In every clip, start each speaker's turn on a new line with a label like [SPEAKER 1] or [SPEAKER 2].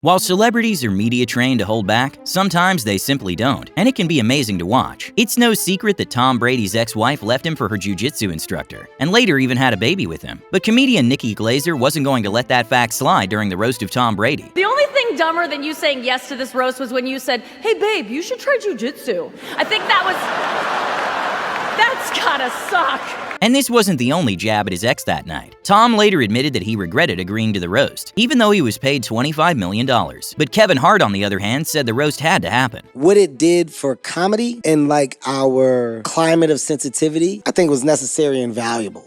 [SPEAKER 1] While celebrities are media trained to hold back, sometimes they simply don't, and it can be amazing to watch. It's no secret that Tom Brady's ex-wife left him for her jiu-jitsu instructor, and later even had a baby with him. But comedian Nikki Glaser wasn't going to let that fact slide during the roast of Tom Brady.
[SPEAKER 2] The only thing dumber than you saying yes to this roast was when you said, "Hey babe, you should try jiu-jitsu." I think that's gotta suck.
[SPEAKER 1] And this wasn't the only jab at his ex that night. Tom later admitted that he regretted agreeing to the roast, even though he was paid $25 million. But Kevin Hart, on the other hand, said the roast had to happen.
[SPEAKER 3] What it did for comedy and like our climate of sensitivity, I think was necessary and valuable.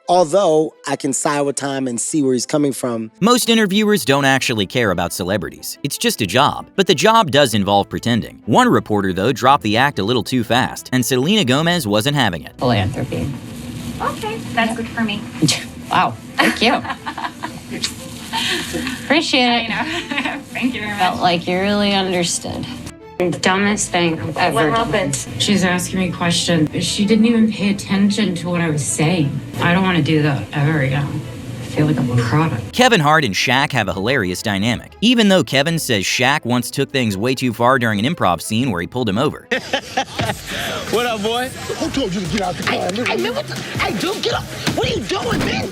[SPEAKER 3] Although I can side with Tom and see where he's coming from.
[SPEAKER 1] Most interviewers don't actually care about celebrities. It's just a job. But the job does involve pretending. One reporter, though, dropped the act a little too fast, and Selena Gomez wasn't having it.
[SPEAKER 4] Philanthropy.
[SPEAKER 5] Okay, that's good for me.
[SPEAKER 4] Wow, thank you. Appreciate it.
[SPEAKER 5] I know. Thank you very much.
[SPEAKER 4] Felt like you really understood.
[SPEAKER 5] Dumbest thing I've ever
[SPEAKER 6] What
[SPEAKER 5] done.
[SPEAKER 6] happened?
[SPEAKER 5] She's asking me questions. She didn't even pay attention to what I was saying. I don't want to do that ever again. I feel like I'm a product.
[SPEAKER 1] Kevin Hart and Shaq have a hilarious dynamic, even though Kevin says Shaq once took things way too far during an improv scene where he pulled him over.
[SPEAKER 7] What up, boy?
[SPEAKER 8] Who told you to get out the car?
[SPEAKER 7] Hey, man, hey, dude, get up. What are you doing, man?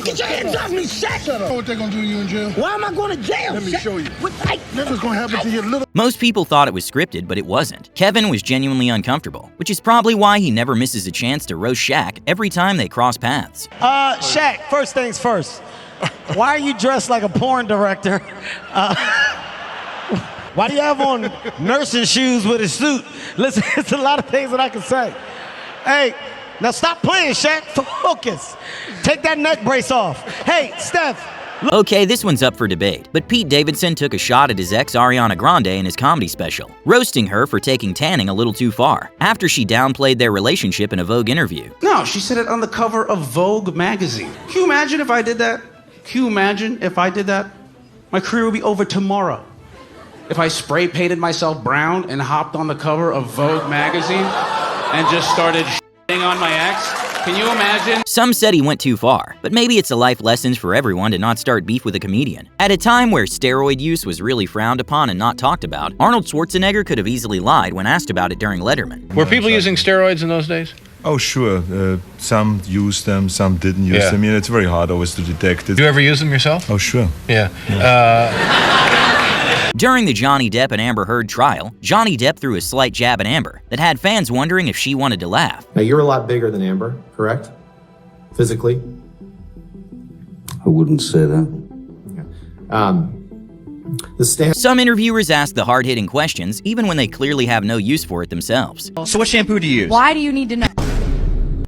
[SPEAKER 7] Get your hands off me, Shaq.
[SPEAKER 8] Shut up. What they gonna do to you in jail?
[SPEAKER 7] Why am I going to jail?
[SPEAKER 8] Let me
[SPEAKER 7] Shaq?
[SPEAKER 8] show you.
[SPEAKER 7] What, hey,
[SPEAKER 8] That's what's gonna happen to your little...
[SPEAKER 1] Most people thought it was scripted, but it wasn't. Kevin was genuinely uncomfortable, which is probably why he never misses a chance to roast Shaq every time they cross paths.
[SPEAKER 9] Shaq, first things first. Why are you dressed like a porn director? Why do you have on nursing shoes with a suit? Listen, it's a lot of things that I can say. Hey, now stop playing, Shaq. Focus. Take that neck brace off. Hey, Steph.
[SPEAKER 1] Okay, this one's up for debate, but Pete Davidson took a shot at his ex Ariana Grande in his comedy special, roasting her for taking tanning a little too far, after she downplayed their relationship in a Vogue interview.
[SPEAKER 10] No, she said it on the cover of Vogue magazine. Can you imagine if I did that? Can you imagine if I did that? My career would be over tomorrow. If I spray painted myself brown and hopped on the cover of Vogue magazine and just started shitting on my ex, can you imagine?
[SPEAKER 1] Some said he went too far, but maybe it's a life lesson for everyone to not start beef with a comedian. At a time where steroid use was really frowned upon and not talked about, Arnold Schwarzenegger could have easily lied when asked about it during Letterman.
[SPEAKER 11] Were people using steroids in those days?
[SPEAKER 12] Oh, sure. Some used them, some didn't use them. I mean, it's very hard always to detect it.
[SPEAKER 11] Do you ever use them yourself?
[SPEAKER 12] Oh, sure.
[SPEAKER 11] Yeah.
[SPEAKER 1] During the Johnny Depp and Amber Heard trial, Johnny Depp threw a slight jab at Amber that had fans wondering if she wanted to laugh.
[SPEAKER 13] Now, you're a lot bigger than Amber, correct? Physically?
[SPEAKER 14] I wouldn't say that.
[SPEAKER 1] Some interviewers ask the hard-hitting questions even when they clearly have no use for it themselves.
[SPEAKER 15] So what shampoo do you use?
[SPEAKER 2] Why do you need to know?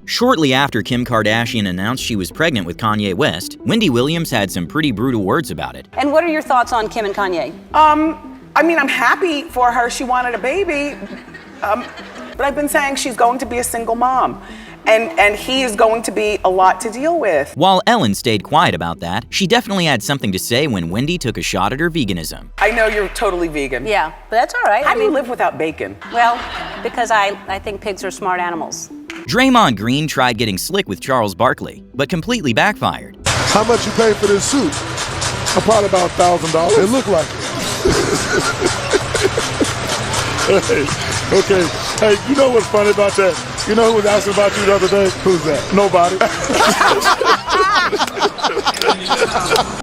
[SPEAKER 1] Shortly after Kim Kardashian announced she was pregnant with Kanye West, Wendy Williams had some pretty brutal words about it.
[SPEAKER 16] And what are your thoughts on Kim and Kanye?
[SPEAKER 17] I mean, I'm happy for her. She wanted a baby. But I've been saying she's going to be a single mom. And he is going to be a lot to deal with.
[SPEAKER 1] While Ellen stayed quiet about that, she definitely had something to say when Wendy took a shot at her veganism.
[SPEAKER 17] I know you're totally vegan.
[SPEAKER 16] Yeah, but that's all right.
[SPEAKER 17] How do you live without bacon?
[SPEAKER 16] Well, because I think pigs are smart animals.
[SPEAKER 1] Draymond Green tried getting slick with Charles Barkley, but completely backfired.
[SPEAKER 8] How much you pay for this suit? Probably about $1,000. It looked like it. Hey, okay. Hey, you know what's funny about that? You know who was asking about you the other day? Who's that? Nobody.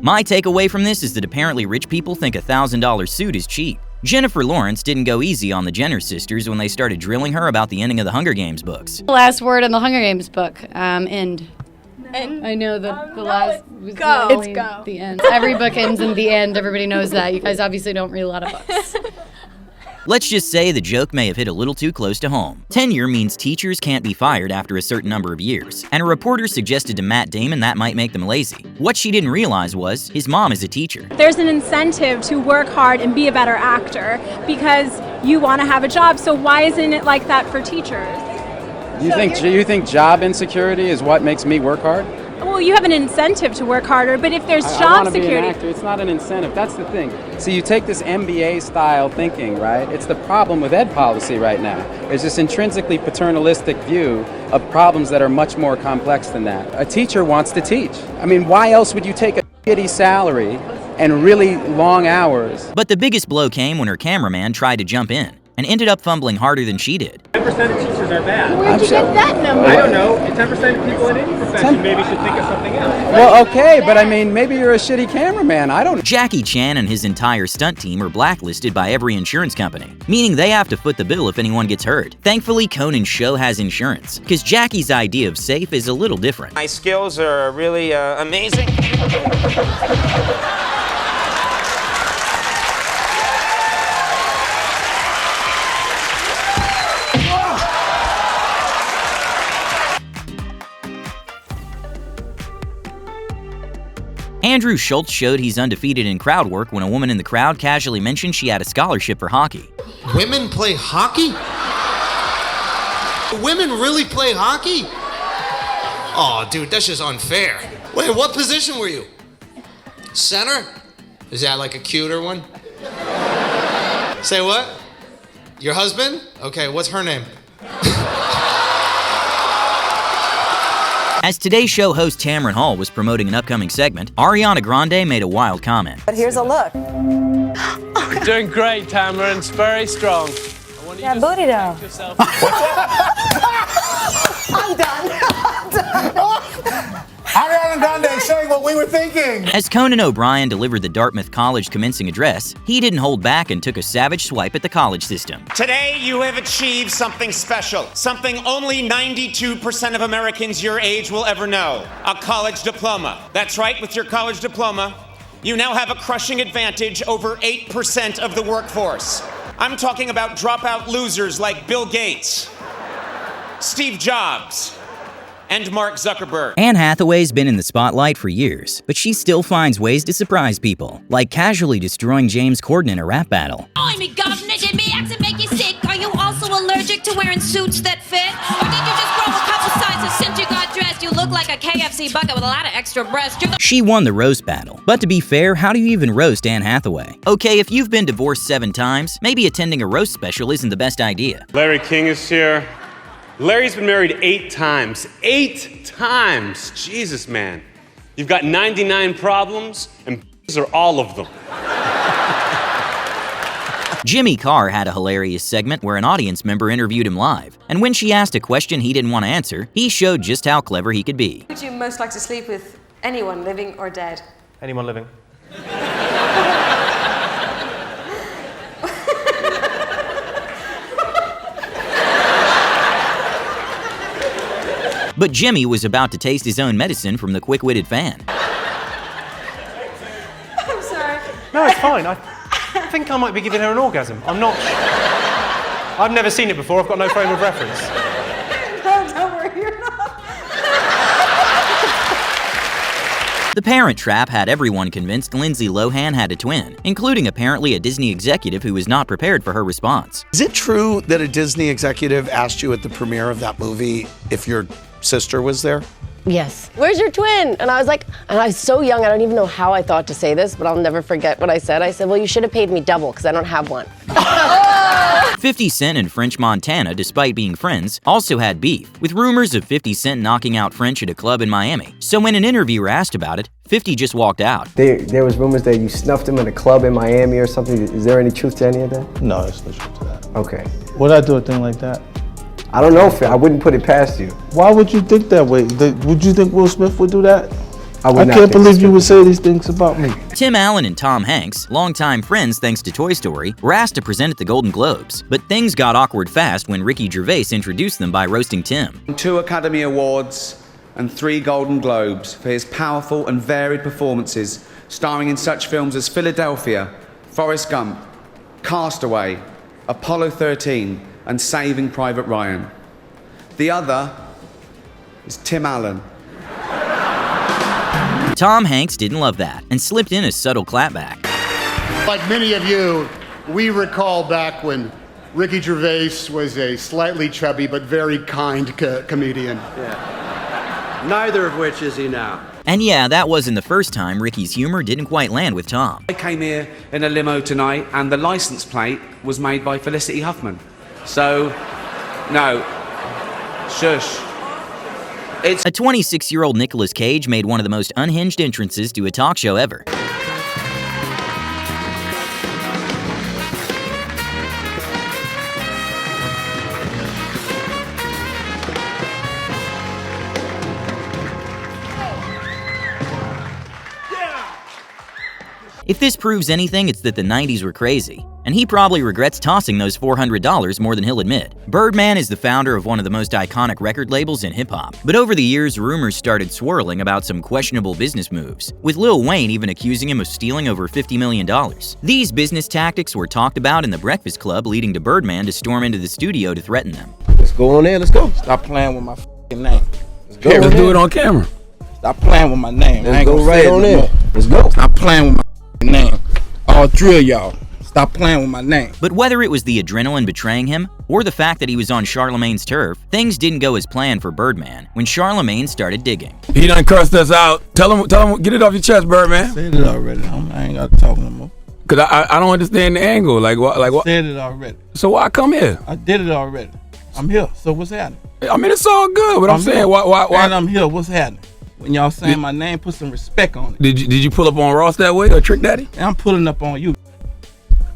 [SPEAKER 1] My takeaway from this is that apparently rich people think a $1,000 suit is cheap. Jennifer Lawrence didn't go easy on the Jenner sisters when they started drilling her about the ending of the Hunger Games books.
[SPEAKER 18] The last word in the Hunger Games book, end. I know the last was
[SPEAKER 2] Go.
[SPEAKER 18] it's
[SPEAKER 2] Go.
[SPEAKER 18] the end. Every book ends in the end. Everybody knows that. You guys obviously don't read a lot of books.
[SPEAKER 1] Let's just say the joke may have hit a little too close to home. Tenure means teachers can't be fired after a certain number of years, and a reporter suggested to Matt Damon that might make them lazy. What she didn't realize was his mom is a teacher.
[SPEAKER 19] There's an incentive to work hard and be a better actor because you want to have a job, so why isn't it like that for teachers?
[SPEAKER 20] You think job insecurity is what makes me work hard?
[SPEAKER 19] Well, you have an incentive to work harder, but if there's
[SPEAKER 20] I
[SPEAKER 19] job
[SPEAKER 20] wanna
[SPEAKER 19] security...
[SPEAKER 20] be an actor. It's not an incentive. That's the thing. See, you take this MBA style thinking, right? It's the problem with ed policy right now. There's this intrinsically paternalistic view of problems that are much more complex than that. A teacher wants to teach. I mean, why else would you take a shitty salary and really long hours.
[SPEAKER 1] But the biggest blow came when her cameraman tried to jump in and ended up fumbling harder than she did.
[SPEAKER 6] 10% of teachers are bad.
[SPEAKER 19] Where'd you get that number?
[SPEAKER 6] I don't know. 10% of people in any profession maybe should think of something else.
[SPEAKER 20] Well, okay, but I mean, maybe you're a shitty cameraman. I don't know.
[SPEAKER 1] Jackie Chan and his entire stunt team are blacklisted by every insurance company, meaning they have to foot the bill if anyone gets hurt. Thankfully, Conan's show has insurance, because Jackie's idea of safe is a little different.
[SPEAKER 15] My skills are really amazing.
[SPEAKER 1] Andrew Schultz showed he's undefeated in crowd work when a woman in the crowd casually mentioned she had a scholarship for hockey.
[SPEAKER 21] Women play hockey? Women really play hockey? Oh, dude, that's just unfair. Wait, what position were you? Center? Is that like a cuter one? Say what? Your husband? Okay, what's her name?
[SPEAKER 1] As Today's Show host Tamron Hall was promoting an upcoming segment, Ariana Grande made a wild comment.
[SPEAKER 22] But here's a look.
[SPEAKER 23] You're doing great, Tamron. It's very strong.
[SPEAKER 22] Yeah, booty down.
[SPEAKER 21] I'm done. Ariana Grande saying what we were thinking.
[SPEAKER 1] As Conan O'Brien delivered the Dartmouth College commencing address, he didn't hold back and took a savage swipe at the college system.
[SPEAKER 24] Today, you have achieved something special, something only 92% of Americans your age will ever know, a college diploma. That's right, with your college diploma, you now have a crushing advantage over 8% of the workforce. I'm talking about dropout losers like Bill Gates, Steve Jobs, and Mark Zuckerberg.
[SPEAKER 1] Anne Hathaway's been in the spotlight for years, but she still finds ways to surprise people, like casually destroying James Corden in a rap battle.
[SPEAKER 25] Oh, me governor, did me act to make you sick? Are you also allergic to wearing suits that fit? Or did you just grow a couple sizes since you got dressed? You look like a KFC bucket with a lot of extra breasts.
[SPEAKER 1] She won the roast battle. But to be fair, how do you even roast Anne Hathaway? Okay, if you've been divorced 7 times, maybe attending a roast special isn't the best idea.
[SPEAKER 26] Larry King is here. Larry's been married 8 times. 8 times! Jesus, man. You've got 99 problems, and these are all of them.
[SPEAKER 1] Jimmy Carr had a hilarious segment where an audience member interviewed him live, and when she asked a question he didn't want to answer, he showed just how clever he could be.
[SPEAKER 27] Would you most like to sleep with anyone, living or dead?
[SPEAKER 6] Anyone living?
[SPEAKER 1] But Jimmy was about to taste his own medicine from the quick-witted fan.
[SPEAKER 27] I'm sorry.
[SPEAKER 6] No, it's fine. I think I might be giving her an orgasm. I'm not. I've never seen it before. I've got no frame of reference.
[SPEAKER 27] No, don't worry, you're not.
[SPEAKER 1] The Parent Trap had everyone convinced Lindsay Lohan had a twin, including apparently a Disney executive who was not prepared for her response.
[SPEAKER 28] Is it true that a Disney executive asked you at the premiere of that movie if your sister was there?
[SPEAKER 29] Yes. Where's your twin? And I was like, and I was so young, I don't even know how I thought to say this, but I'll never forget what I said. I said, well, you should have paid me double because I don't have one.
[SPEAKER 1] 50 Cent and French Montana, despite being friends, also had beef, with rumors of 50 Cent knocking out French at a club in Miami. So when an interviewer asked about it, 50 just walked out.
[SPEAKER 30] There was rumors that you snuffed him in a club in Miami or something. Is there any truth to any of that?
[SPEAKER 12] No, there's no truth to that.
[SPEAKER 30] Okay.
[SPEAKER 12] Would I do a thing like that?
[SPEAKER 30] I don't know, Phil. I wouldn't put it past you.
[SPEAKER 12] Why would you think that way? Would you think Will Smith would do that?
[SPEAKER 30] I
[SPEAKER 12] can't believe you would say these things about me.
[SPEAKER 1] Tim Allen and Tom Hanks, longtime friends thanks to Toy Story, were asked to present at the Golden Globes. But things got awkward fast when Ricky Gervais introduced them by roasting Tim.
[SPEAKER 31] 2 Academy Awards and 3 Golden Globes for his powerful and varied performances, starring in such films as Philadelphia, Forrest Gump, Castaway, Apollo 13, and Saving Private Ryan. The other is Tim Allen.
[SPEAKER 1] Tom Hanks didn't love that and slipped in a subtle clapback.
[SPEAKER 32] Like many of you, we recall back when Ricky Gervais was a slightly chubby but very kind comedian.
[SPEAKER 33] Yeah. Neither of which is he now.
[SPEAKER 1] And yeah, that wasn't the first time Ricky's humor didn't quite land with Tom.
[SPEAKER 31] I came here in a limo tonight and the license plate was made by Felicity Huffman. So, no, shush.
[SPEAKER 1] A 26-year-old Nicolas Cage made one of the most unhinged entrances to a talk show ever. If this proves anything, it's that the 90s were crazy. And he probably regrets tossing those $400 more than he'll admit. Birdman is the founder of one of the most iconic record labels in hip-hop. But over the years, rumors started swirling about some questionable business moves, with Lil Wayne even accusing him of stealing over $50 million. These business tactics were talked about in the Breakfast Club, leading to Birdman to storm into the studio to threaten them.
[SPEAKER 2] Let's go on there, let's go. Stop playing with my f***ing name. Let's go.
[SPEAKER 3] Here, let's do it on camera.
[SPEAKER 2] Stop playing with my name.
[SPEAKER 3] Let's
[SPEAKER 2] I ain't
[SPEAKER 3] go
[SPEAKER 2] gonna
[SPEAKER 3] right
[SPEAKER 2] say
[SPEAKER 3] on
[SPEAKER 2] it no
[SPEAKER 3] in.
[SPEAKER 2] more.
[SPEAKER 3] Let's go.
[SPEAKER 2] Stop playing with my f***ing name. All three of y'all. Stop playing with my name.
[SPEAKER 1] But whether it was the adrenaline betraying him, or the fact that he was on Charlemagne's turf, things didn't go as planned for Birdman when Charlemagne started digging.
[SPEAKER 3] He done cursed us out. Tell him, get it off your chest, Birdman.
[SPEAKER 2] I said it already. I ain't got to talk no more.
[SPEAKER 3] Cause I don't understand the angle. Like what?
[SPEAKER 2] I said it already.
[SPEAKER 3] So why come here?
[SPEAKER 2] I did it already. I'm here. So what's happening?
[SPEAKER 3] I mean, it's all good, but I'm saying
[SPEAKER 2] here.
[SPEAKER 3] why?
[SPEAKER 2] And I'm here. What's happening? When y'all saying my name, put some respect on it.
[SPEAKER 3] Did you pull up on Ross that way or Trick Daddy?
[SPEAKER 2] And I'm pulling up on you.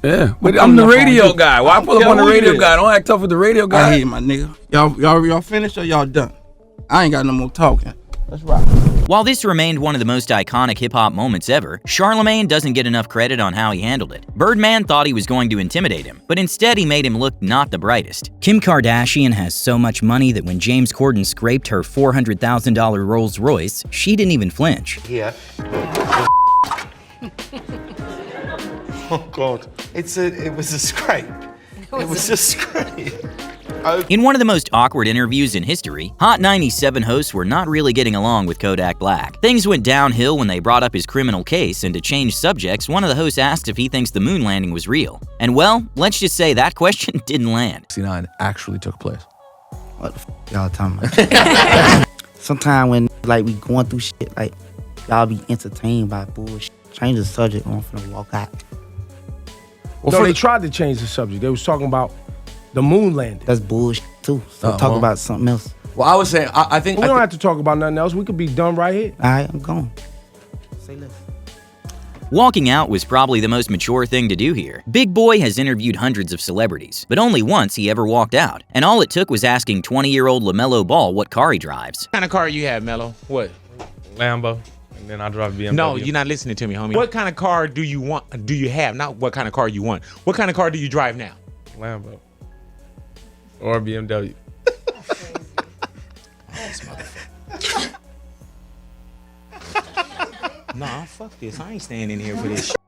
[SPEAKER 3] Yeah, but I'm the radio guy. Why pull up on the radio guy? Don't act tough with the radio guy.
[SPEAKER 2] I hear you, my nigga. Y'all finished or y'all done? I ain't got no more talking. Let's rock.
[SPEAKER 1] While this remained one of the most iconic hip-hop moments ever, Charlemagne doesn't get enough credit on how he handled it. Birdman thought he was going to intimidate him, but instead he made him look not the brightest. Kim Kardashian has so much money that when James Corden scraped her $400,000 Rolls Royce, she didn't even flinch.
[SPEAKER 4] Yeah. Oh God, it was a scrape. It was a scrape.
[SPEAKER 1] In one of the most awkward interviews in history, Hot 97 hosts were not really getting along with Kodak Black. Things went downhill when they brought up his criminal case, and to change subjects, one of the hosts asked if he thinks the moon landing was real. And well, let's just say that question didn't land.
[SPEAKER 5] 69 actually took place.
[SPEAKER 7] What the f*** y'all talking about? Sometimes when like we going through shit, like y'all be entertained by bullshit. Change the subject, I'm finna walk out.
[SPEAKER 3] Well, no, they tried to change the subject. They was talking about the moon landing.
[SPEAKER 7] That's bullshit too. So talk about something else.
[SPEAKER 5] Well, I was saying, I think...
[SPEAKER 3] We don't have to talk about nothing else. We could be done right here.
[SPEAKER 7] All right, I'm going. Say less.
[SPEAKER 1] Walking out was probably the most mature thing to do here. Big Boy has interviewed hundreds of celebrities, but only once he ever walked out. And all it took was asking 20-year-old LaMelo Ball what car he drives.
[SPEAKER 8] What kind of car you have, Mello? What?
[SPEAKER 9] Lambo. And then I drive BMW.
[SPEAKER 8] No, you're not listening to me, homie. What kind of car do you want? Do you have? Not what kind of car you want. What kind of car do you drive now?
[SPEAKER 9] Lambo. Or BMW.
[SPEAKER 8] Nah, fuck this. I ain't staying in here for this shit.